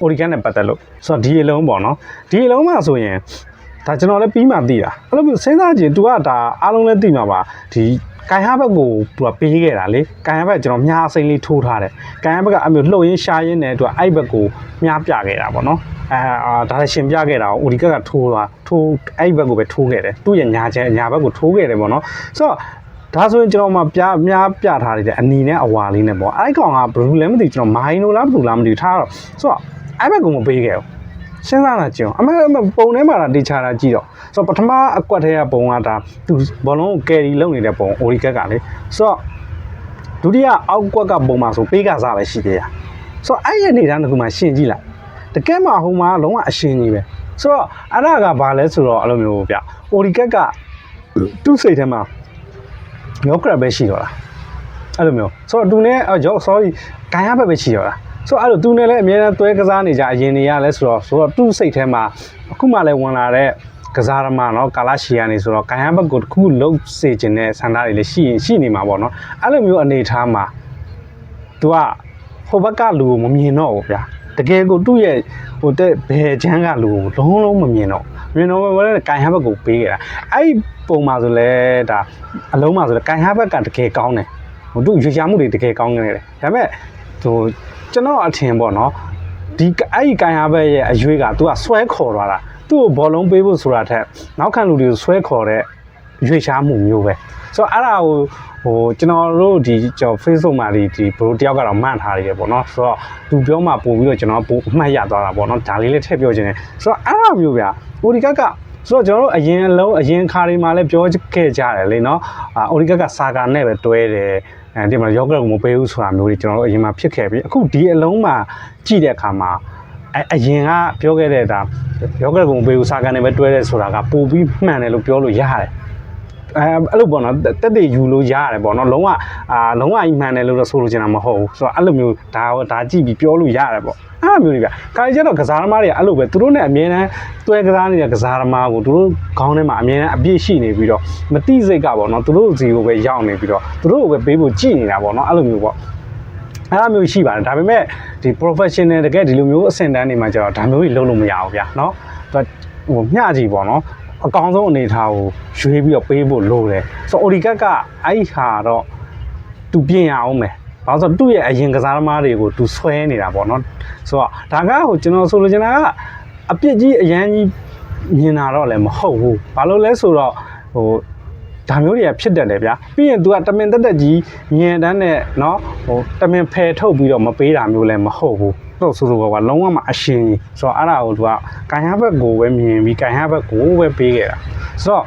Origan နဲ့ပတ်သက်လို့ဆိုတော့ဒီအလုံးပေါ့နော်ဒီအလုံးမှာဆိုရင်ဒါကျွန်တော်လည်းပြီးမှသိတာအဲ့လိုမျိုးစဉ်းစားကြည့် तू ကဒါအားလုံးလည်းသိမှာပါဒီကိုင်ဟာဘက်ကို तू ကပေးခဲ့တာလေကိုင်ဟာဘက်ကျွန်တော်မြားစိမ့်လေးထိုးထားတယ်ကိုင်ဟာဘက်ကအမျိုးလှုပ်ရင်းရှားရင်းနဲ့ तू ကအဲ့ဘက်ကိုမြားပြခဲ့တာပေါ့နော်ဒါလည်းရှင်ပြခဲ့တာကို Origan ကထိုးအဲ့ဘက်ကိုပဲထိုးခဲ့တယ်သူ့ရဲ့ညာချဲညာဘက်ကိုထိုးခဲ့တယ်ပေါ့နော်ဆိုတော့ဒါဆိုရင်ကျွန်တော်မှမြားပြထားတယ်အနီနဲ့အဝါလေးနဲ့ပေါ့အဲ့ကောင်ကဘယ်လိုလဲမသိကျွန်တော်မိုင်းလို့လားဘယ်လိုလားမသိထားတော့ဆိုတော့အဲ့ဘက်ကိုမပေးခဲ့ဘူးစဉ်းစားလာကြည့်အောင်အမေပုံထဲမှာတေချာတာကြည့်တော့ဆိုတော့ပထမအကွက်ထဲကပုံကဒါသူဘောလုံးကိုကယ်ရီလုပ်နေတဲ့ပုံ Origan ကလေဆိုတော့ဒုတိယအောက်ကွက်ကပုံမှာဆိုပေးကစားပဲရှိသေးရဆိုတော့အဲ့ရဲ့နေသားတစ်ခုမှရှင်းကြည့်လိုက်တကယ်မှဟိုမှာလုံးဝအရှင်းကြီးပဲဆိုတော့အဲ့ဒါကဘာလဲဆိုတော့အဲ့လိုမျိုးဗျ Origan ကသူ့စိတ်ထဲမှာရော့ကရပဲရှိတော့လားအဲ့လိုမျိုးဆိုတော့သူနဲ့sorry ကိုင်ရဘက်ပဲရှိတော့လားဆိုတော့အဲ့လိုသူနဲ့လည်းအများအားသွဲကစားနေကြအရင်နေရလဲဆိုတော့သူ့စိတ်ထဲမှာအခုမှလည်းဝင်လာတဲ့ကစားရမနော်ကာလာရှီယာနေဆိုတော့ကိုင်ရဘက်ကိုတစ်ခုလုံးစေခြင်းနဲ့ဆန္ဒတွေလည်းရှိနေမှာပေါ့နော်အဲ့လိုမျိုးအနေထားမှာ तू ကဟိုဘက်ကလူကိုမမြင်တော့ဘူးဗျာတကယ်ကိုသူ့ရဲ့ဟိုတဲ့ဘယ်ချမ်းကလူကိုလုံးမမြင်တော့ဘယ်လည်းကိုင်ဟဘက်ကိုပေးခဲ့တာအဲ့ပုံမှာဆိုလဲဒါအလုံးမှာဆိုလဲကိုင်ဟဘက်ကတကယ်ကောင်းတယ်ဟိုသူ့ရွှေရှားမှုတွေတကယ်ကောင်းနေတယ်ဒါပေမဲ့ဟိုကျွန်တော်အထင်ပေါ့နော်ဒီအဲ့ကိုင်ဟဘက်ရဲ့အရွေးက तू ကဆွဲခေါ်သွားတာသူ့ကိုဘောလုံးပေးဖို့ဆိုတာထက်နောက်ခံလူတွေကိုဆွဲခေါ်တဲ့ရွှေရှားမှုမျိုးပဲဆိုတော့အဲ့ဒါကိုဟိုကျွန်တော်တို့ဒီFacebook မှာဒီဘရိုတယောက်ကတော့မှန်ထားတယ်ပေါ့နော်ဆိုတော့သူပြောမှပို့ပြီးတော့ကျွန်တော်ပို့အမှတ်ရသွားတာပေါ့နော်ဒါလေးလည်းထည့်ပြောခြင်းတယ်ဆိုတော့အဲ့ဒါမျိုးဗျာ Origan ကဆိုတော့ကျွန်တော်တို့အရင်ခါတွေမှာလည်းပြောခဲ့ကြတယ်လေနော် Origan ကစာကာနဲ့ပဲတွဲတယ်ဒီမှာယောဂကိုမပေးဘူးဆိုတာမျိုးတွေကျွန်တော်တို့အရင်မှာဖြစ်ခဲ့ပြီးအခုဒီအလုံးမှာကြည့်တဲ့အခါမှာအရင်ကပြောခဲ့တဲ့ဒါယောဂကိုမပေးဘူးစာကာနဲ့ပဲတွဲတယ်ဆိုတာကပို့ပြီးမှန်တယ်လို့ပြောလို့ရတယ်အဲ့လိုပေါ့နော်တက်တည်ယူလို့ရတယ်ပေါ့နော်လုံးဝကြီးမှန်တယ်လို့တော့ဆိုလို့ချင်တာမဟုတ်ဘူးဆိုတော့အဲ့လိုမျိုးဒါကြည့်ပြီးပြောလို့ရတယ်ပေါ့အဲ့လိုမျိုးတွေဗျကာရီကျတော့ကစားသမားတွေကအဲ့လိုပဲသူတို့နဲ့အမြဲတမ်းတွဲကစားနေတဲ့ကစားသမားကိုသူတို့ခေါင်းထဲမှာအမြဲတမ်းအပြည့်ရှိနေပြီးတော့မတိစိတ်ကပေါ့နော်သူတို့စီကိုပဲရောက်နေပြီးတော့သူတို့ကိုပဲပေးဖို့ကြည်နေတာပေါ့နော်အဲ့လိုမျိုးပေါ့အဲ့လိုမျိုးရှိပါတယ်ဒါပေမဲ့ဒီ professional တကယ်ဒီလိုမျိုးအဆင့်တန်းနေမှာကျတော့ဒါမျိုးကြီးလုပ်လို့မရဘူးဗျနော်ဟိုမျှကြည့်ပေါ့နော်အကောင်ဆုံးအနေထားကိုရွေးပြီးတော့ပေးဖို့လိုတယ်ဆိုတော့ Origan ကအဲ့ဟာတော့သူပြင်ရအောင်မယ်ဘာလို့ဆိုသူ့ရဲ့အရင်ကစားသမားတွေကိုသူဆွဲနေတာပေါ့နော်ဆိုတော့ဒါကဟိုကျွန်တော်ဆိုလိုချင်တာကအပြစ်ကြီးအရန်ကြီးမြင်တာတော့လည်းမဟုတ်ဘူးဘာလို့လဲဆိုတော့ဟိုဒါမျိုးတွေကဖြစ်တတ်တယ်ဗျာပြီးရင် तू ကတမင်တက်ကြီးမြင်တန်းနဲ့เนาะဟိုတမင်ဖယ်ထုတ်ပြီးတော့မပေးတာမျိုးလည်းမဟုတ်ဘူးတော့ဆိုကလုံးဝမအရှင်ကြီးဆိုတော့အဲ့ဒါကို तू ကကိုင်ဟဘက်ကိုပဲမြင်ပြီးကိုင်ဟဘက်ကိုပဲပေးခဲ့တာဆိုတော့